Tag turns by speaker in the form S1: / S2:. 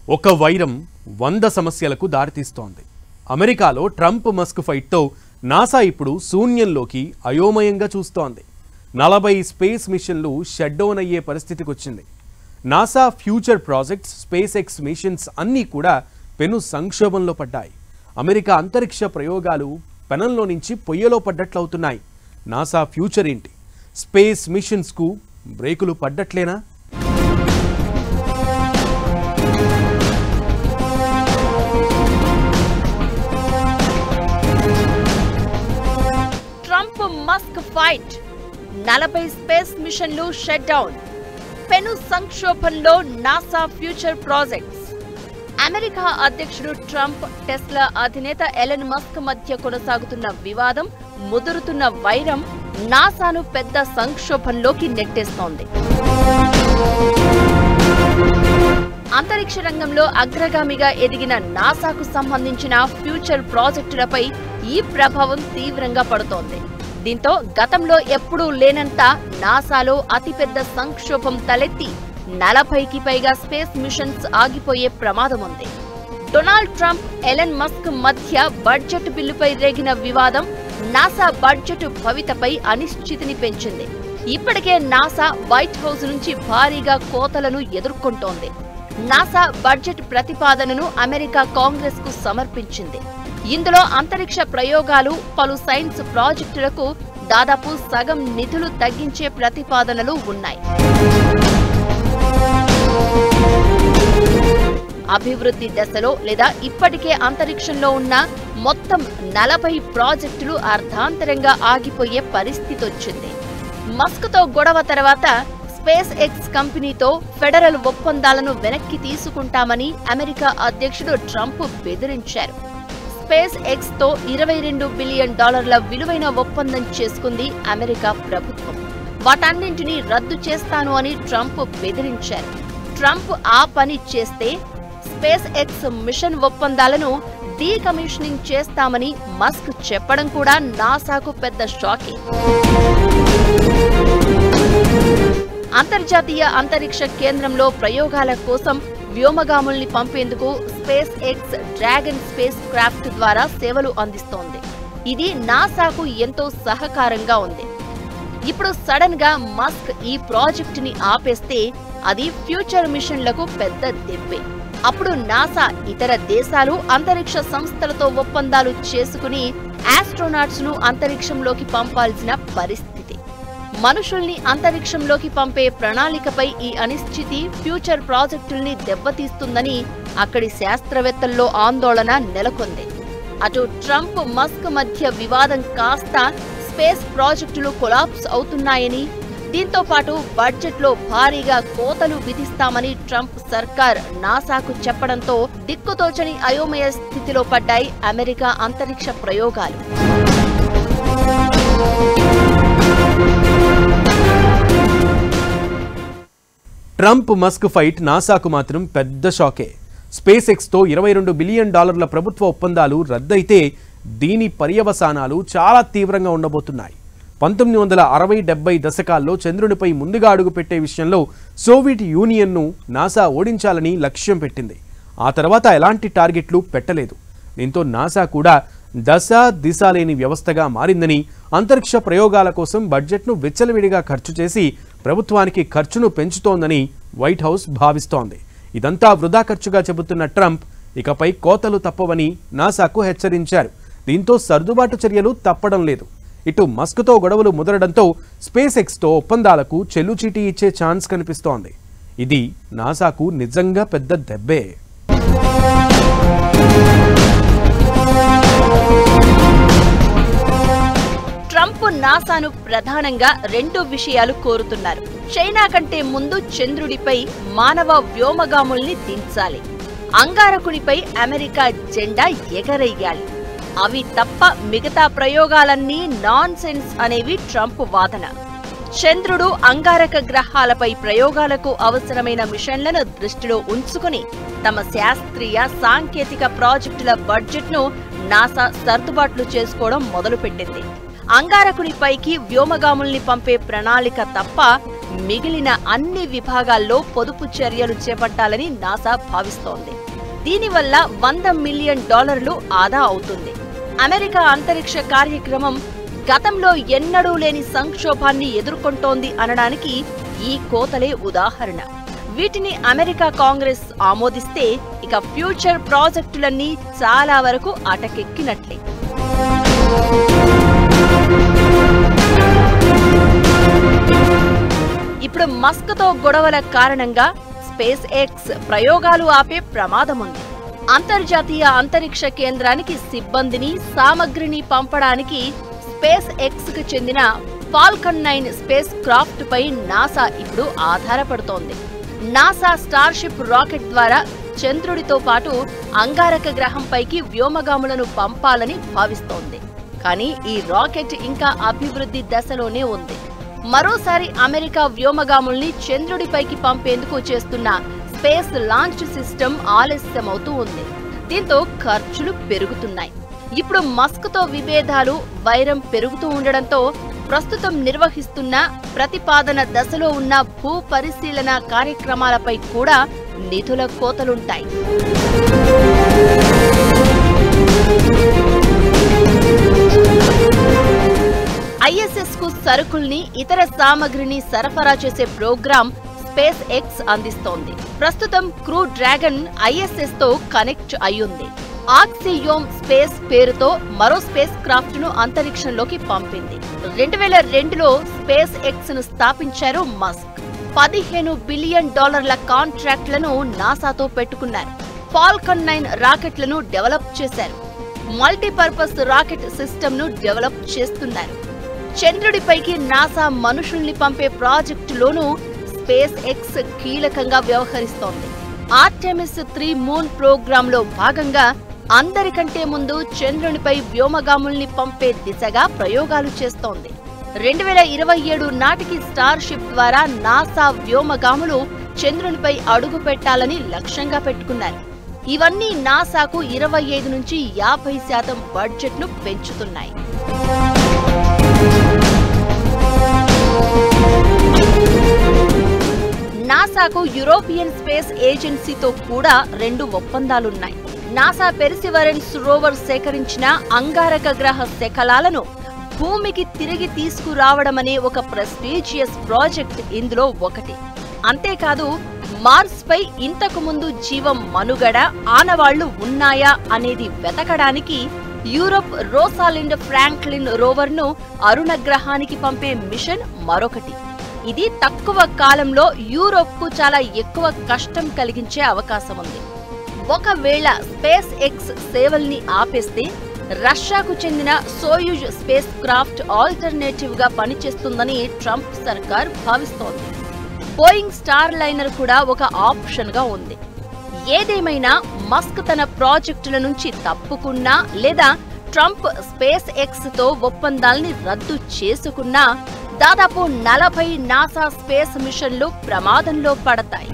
S1: ఒక వైరం 100 సమస్యలకు దారితీస్తోంది. అమెరికాలో ట్రంప్ మస్క్ ఫైట్తో నాసా ఇప్పుడు శూన్యంలోకి అయోమయంగా చూస్తోంది. 40 స్పేస్ మిషన్లు షట్ డౌన్ అయ్యే పరిస్థితికి వచ్చింది. NASA future projects, space X machines అన్నీ కూడా పెను సంక్షోభంలో పడ్డాయి. అమెరికా అంతరిక్ష ప్రయోగాలు పెనంలో నుంచి పొయ్యలో పడ్డట్లవుతున్నాయి. నాసా ఫ్యూచర్ ఏంటి? స్పేస్ మిషన్స్కు బ్రేకులు పడ్డట్లేనా?
S2: ట్రంప్ మస్క్ ఫైట్, 40 స్పేస్ మిషన్లు షట్ డౌన్, పెను సంక్షోభంలో నాసా ఫ్యూచర్ ప్రాజెక్ట్స్. అమెరికా అధ్యక్షుడు ట్రంప్, టెస్లా అధినేత ఎలన్ మస్క్ మధ్య కొనసాగుతున్న వివాదం, ముదురుతున్న వైరం నాసాను పెద్ద సంక్షోభంలోకి నెట్టేస్తోంది. అంతరిక్ష రంగంలో అగ్రగామిగా ఎదిగిన నాసాకు సంబంధించిన ఫ్యూచర్ ప్రాజెక్టులపై ఈ ప్రభావం తీవ్రంగా పడుతోంది. దీంతో గతంలో ఎప్పుడూ లేనంత నాసాలో అతిపెద్ద సంక్షోభం తలెత్తి 40కి పైగా స్పేస్ మిషన్స్ ఆగిపోయే ప్రమాదం ఉంది. డొనాల్డ్ ట్రంప్, ఎలన్ మస్క్ మధ్య బడ్జెట్ బిల్లుపై రేగిన వివాదం నాసా బడ్జెట్ భవితపై అనిశ్చితిని పెంచింది. ఇప్పటికే నాసా వైట్ హౌస్ నుంచి భారీగా కోతలను ఎదుర్కొంటోంది. నాసా బడ్జెట్ ప్రతిపాదనను అమెరికా కాంగ్రెస్ కు సమర్పించింది. ఇందులో అంతరిక్ష ప్రయోగాలు, పలు సైన్స్ ప్రాజెక్టులకు దాదాపు సగం నిధులు తగ్గించే ప్రతిపాదనలు ఉన్నాయి. అభివృద్ధి దశలో లేదా ఇప్పటికే అంతరిక్షంలో ఉన్న మొత్తం 40 ప్రాజెక్టులు అర్ధాంతరంగా ఆగిపోయే పరిస్థితి వచ్చింది. మస్క్తో గొడవ తర్వాత స్పేస్ ఎక్స్ కంపెనీతో ఫెడరల్ ఒప్పందాలను వెనక్కి తీసుకుంటామని అమెరికా అధ్యక్షుడు ట్రంప్ బెదిరించారు. స్పేస్ ఎక్స్ తో $22 బిలియన్ విలువైన ఒప్పందం చేసుకుంది అమెరికా ప్రభుత్వం. వాటన్నింటినీ రద్దు చేస్తాను అని ట్రంప్ బెదిరించారు. ట్రంప్ ఆ పని చేస్తే స్పేస్ ఎక్స్ మిషన్ ఒప్పందాలను డీకమిషనింగ్ చేస్తామని మస్క్ చెప్పడం కూడా నాసాకు పెద్ద షాకే. అంతర్జాతీయ అంతరిక్ష కేంద్రంలో ప్రయోగాల కోసం వ్యోమగాముల్ని పంపేందుకు SpaceX Dragon spacecraft ద్వారా సేవలు అందిస్తోంది. ఇది నాసాకు ఎంతో సహకారంగా ఉంది. ఇప్పుడు సడన్ గా మస్క్ ఈ ప్రాజెక్టుని ఆపేస్తే అది ఫ్యూచర్ మిషన్లకు పెద్ద దెబ్బే. అప్పుడు నాసా ఇతర దేశాలు, అంతరిక్ష సంస్థలతో ఒప్పందాలు చేసుకుని ఆస్ట్రోనాట్స్ ను అంతరిక్షంలోకి పంపాల్సిన పరిస్థితి. మనుషుల్ని అంతరిక్షంలోకి పంపే ప్రణాళికపై ఈ అనిశ్చితి ఫ్యూచర్ ప్రాజెక్టుల్ని దెబ్బతీస్తుందని అక్కడి శాస్త్రవేత్తల్లో ఆందోళన నెలకొంది. అటు ట్రంప్, మస్క్ మధ్య వివాదం కాస్త స్పేస్ ప్రాజెక్టులు కొలాప్స్ అవుతున్నాయని, దీంతో పాటు బడ్జెట్లో భారీగా కోతలు విధిస్తామని ట్రంప్ సర్కార్ నాసాకు చెప్పడంతో దిక్కుతోచని అయోమయ స్థితిలో పడ్డాయి అమెరికా అంతరిక్ష ప్రయోగాలు.
S1: ట్రంప్ మస్క్ ఫైట్ నాసాకు మాత్రం పెద్ద షాకే. స్పేస్ ఎక్స్తో $22 బిలియన్ ప్రభుత్వ ఒప్పందాలు రద్దయితే దీని పర్యవసానాలు చాలా తీవ్రంగా ఉండబోతున్నాయి. 1960-70 దశకాల్లో చంద్రునిపై ముందుగా అడుగుపెట్టే విషయంలో సోవియట్ యూనియన్ను నాసా ఓడించాలని లక్ష్యం పెట్టింది. ఆ తర్వాత ఎలాంటి టార్గెట్లు పెట్టలేదు. దీంతో నాసా కూడా దశ దిశ లేని వ్యవస్థగా మారిందని, అంతరిక్ష ప్రయోగాల కోసం బడ్జెట్ను విచ్చలవిడిగా ఖర్చు చేసి ప్రభుత్వానికి ఖర్చును పెంచుతోందని వైట్ హౌస్ భావిస్తోంది. ఇదంతా వృధా ఖర్చుగా చెబుతున్న ట్రంప్ ఇకపై కోతలు తప్పవని నాసాకు హెచ్చరించారు. దీంతో సర్దుబాటు చర్యలు తప్పడం లేదు. ఇటు మస్క్తో గొడవలు ముదరడంతో స్పేస్ ఎక్స్తో ఒప్పందాలకు చెల్లుచీటీ ఇచ్చే ఛాన్స్ కనిపిస్తోంది. ఇది నాసాకు నిజంగా పెద్ద దెబ్బే.
S2: ట్రంప్ నాసాను ప్రధానంగా 2 విషయాలు కోరుతున్నారు. చైనా కంటే ముందు చంద్రుడిపై మానవ వ్యోమగాముల్ని దించాలి, అంగారకునిపై అమెరికా జెండా ఎగరేయాలి. అవి తప్ప మిగతా ప్రయోగాలన్నీ నాన్ సెన్స్ అనేవి ట్రంప్ వాదన. చంద్రుడు, అంగారక గ్రహాలపై ప్రయోగాలకు అవసరమైన మిషన్లను దృష్టిలో ఉంచుకుని తమ శాస్త్రీయ, సాంకేతిక ప్రాజెక్టుల బడ్జెట్ను నాసా సర్దుబాట్లు చేసుకోవడం మొదలుపెట్టింది. అంగారకునిపైకి వ్యోమగాముల్ని పంపే ప్రణాళిక తప్ప మిగిలిన అన్ని విభాగాల్లో పొదుపు చర్యలు చేపట్టాలని నాసా భావిస్తోంది. దీనివల్ల $100 మిలియన్ ఆదా అవుతుంది. అమెరికా అంతరిక్ష కార్యక్రమం గతంలో ఎన్నడూ లేని సంక్షోభాన్ని ఎదుర్కొంటోంది అనడానికి ఈ కోతలే ఉదాహరణ. వీటిని అమెరికా కాంగ్రెస్ ఆమోదిస్తే ఇక ఫ్యూచర్ ప్రాజెక్టులన్నీ చాలా వరకు అటకెక్కినట్లే. ఇప్పుడు మస్క్తో గొడవల కారణంగా స్పేస్ ఎక్స్ ప్రయోగాలు ఆపే ప్రమాదముంది. అంతర్జాతీయ అంతరిక్ష కేంద్రానికి సిబ్బందిని, సామగ్రిని పంపడానికి స్పేస్ ఎక్స్ కు చెందిన ఫాల్కన్ 9 స్పేస్ క్రాఫ్ట్ పై నాసా ఇప్పుడు ఆధారపడుతోంది. నాసా స్టార్షిప్ రాకెట్ ద్వారా చంద్రుడితో పాటు అంగారక గ్రహంపైకి వ్యోమగాములను పంపాలని భావిస్తోంది. కానీ ఈ రాకెట్ ఇంకా అభివృద్ధి దశలోనే ఉంది. మరోసారి అమెరికా వ్యోమగాముల్ని చంద్రుడిపైకి పంపేందుకు చేస్తున్న స్పేస్ లాంచ్ సిస్టమ్ ఆలస్యమవుతూ ఉంది. దీంతో ఖర్చులు పెరుగుతున్నాయి. ఇప్పుడు మస్క్తో విభేదాలు, వైరం పెరుగుతూ ఉండడంతో ప్రస్తుతం నిర్వహిస్తున్న ప్రతిపాదన దశలో ఉన్న భూ పరిశీలన కార్యక్రమాలపై కూడా నిధుల కోతలుంటాయి. ISS కు సరుకుల్ని, ఇతర సామగ్రిని సరఫరా చేసే ప్రోగ్రాం స్పేస్ ఎక్స్ అందిస్తోంది. ప్రస్తుతం క్రూ డ్రాగన్ ISS తో కనెక్ట్ అయ్యుంది. ఆక్సియోమ్ స్పేస్ పేరుతో మరో స్పేస్ క్రాఫ్ట్ ను అంతరిక్షంలోకి పంపింది. 2002లో స్పేస్ ఎక్స్ ను స్థాపించారు మస్క్. $15 బిలియన్ కాంట్రాక్ట్లను నాసాతో పెట్టుకున్నారు. ఫాల్కన్ 9 రాకెట్లను డెవలప్ చేశారు. మల్టీపర్పస్ రాకెట్ సిస్టమ్ ను డెవలప్ చేస్తున్నారు. చంద్రుడిపైకి నాసా మనుషుల్ని పంపే ప్రాజెక్టులోనూ స్పేస్ ఎక్స్ కీలకంగా వ్యవహరిస్తోంది. ఆర్టెమిస్ 3 మూన్ ప్రోగ్రాంలో భాగంగా అందరికంటే ముందు చంద్రునిపై వ్యోమగాముల్ని పంపే దిశగా ప్రయోగాలు చేస్తోంది. 2027 నాటికి స్టార్షిప్ ద్వారా నాసా వ్యోమగాములు చంద్రునిపై అడుగు పెట్టాలని లక్ష్యంగా పెట్టుకున్నారు. ఇవన్నీ నాసాకు 25 నుంచి 50% బడ్జెట్ను పెంచుతున్నాయి. నాసాకు యూరోపియన్ స్పేస్ ఏజెన్సీతో కూడా 2 ఒప్పందాలున్నాయి. నాసా పెర్సివరెన్స్ రోవర్ సేకరించిన అంగారక గ్రహ శకలాలను భూమికి తిరిగి తీసుకురావడమనే ఒక ప్రెస్టీజియస్ ప్రాజెక్ట్ ఇందులో ఒకటి. అంతేకాదు, మార్స్ పై ఇంతకు ముందు జీవం మనుగడ, ఆనవాళ్లు ఉన్నాయా అనేది వెతకడానికి యూరప్ రోసాలిండ్ ఫ్రాంక్లిన్ రోవర్ను అరుణ గ్రహానికి పంపే మిషన్ మరొకటి. ఇది తక్కువ కాలంలో యూరోప్కు చాలా ఎక్కువ కష్టం కలిగించే అవకాశం ఉంది. ఒకవేళ స్పేస్ ఎక్స్ సేవల్ని ఆపేస్తే రష్యాకు చెందిన సోయుజ్ స్పేస్ క్రాఫ్ట్ ఆల్టర్నేటివ్ గా పనిచేస్తుందని ట్రంప్ సర్కార్ భావిస్తోంది. బోయింగ్ స్టార్ లైనర్ కూడా ఒక ఆప్షన్ గా ఉంది. ఏదేమైనా మస్క్ తన ప్రాజెక్టుల నుంచి తప్పుకున్నా లేదా ట్రంప్ స్పేస్ ఎక్స్ తో ఒప్పందాల్ని రద్దు చేసుకున్నా దాదాపు 40 నాసా స్పేస్ మిషన్లు ప్రమాదంలో పడతాయి.